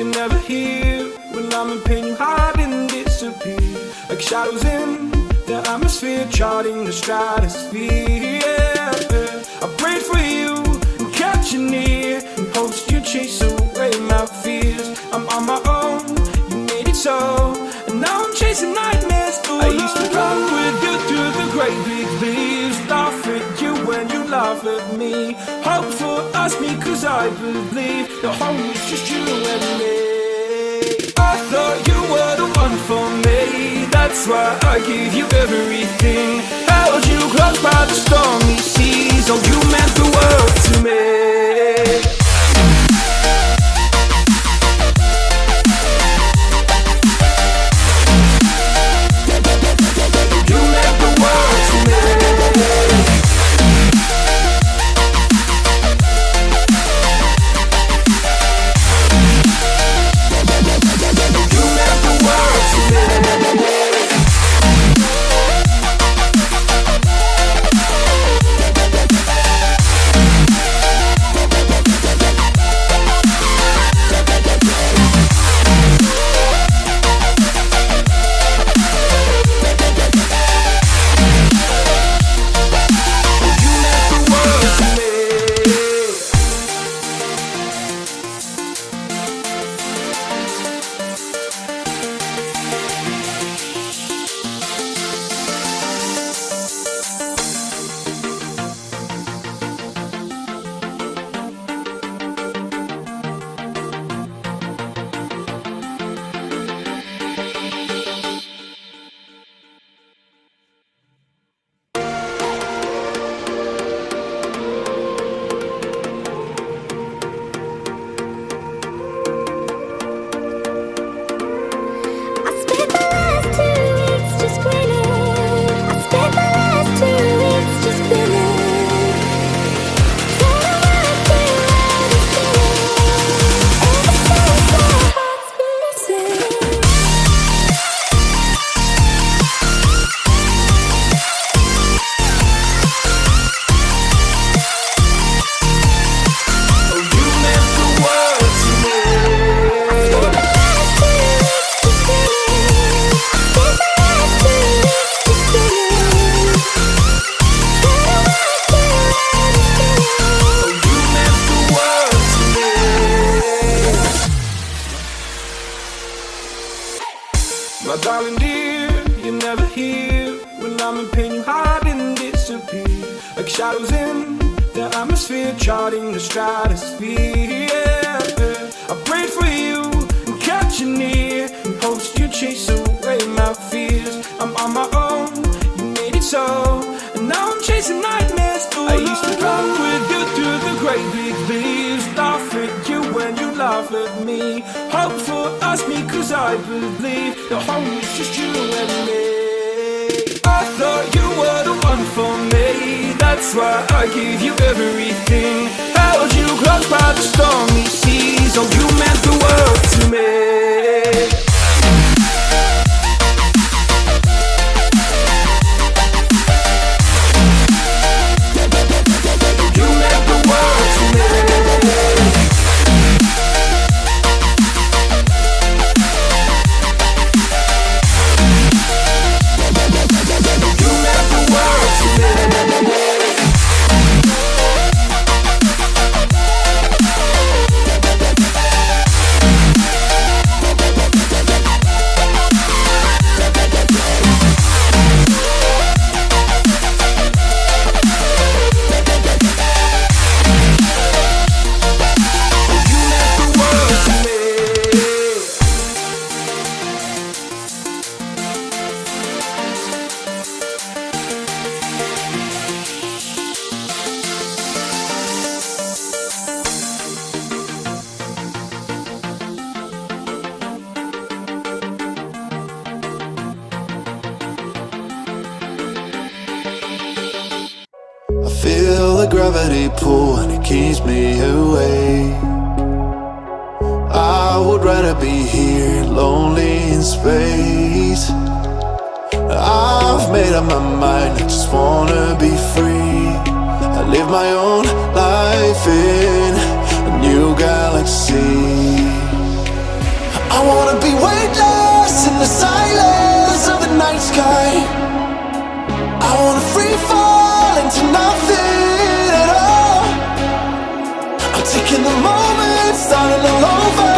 you're never here. When I'm in pain, you hide and disappear, like shadows in the atmosphere, charting the stratosphere. Yeah. I prayed for you and kept you near, in hopes you chase away my fears. I'm on my own, you made it so, and now I'm chasing nightmares. Ooh, I used to run with you through the great big leaves, laugh at you when you laugh at me, hope for us, me, cause I believe the home is just you and me. I thought you were the one for me, that's why I gave you everything, held you close by the stormy seas. Oh, you meant the world to me. My darling dear, you're never here. When I'm in pain, you hide and disappear, like shadows in the atmosphere, charting the stratosphere. Yeah. I prayed for you and kept you near, in hopes you chase away my fears. I'm on my own, you made it so, and now I'm chasing nightmares. Ooh, I used to run with you through the great big leaves, laugh at you when you laugh at me, hope for us, me, cause I believe the home is just you and me. I thought you were the one for me, that's why I gave you everything, held you close by the stormy seas. Oh, you meant the world to me. Feel the gravity pull and it keeps me away. I would rather be here, lonely in space. I've made up my mind, I just wanna be free. I live my own life in a new galaxy. I wanna be weightless in the silence of the night sky. I wanna free fall into nothing at all. I'm taking the moment, starting all over.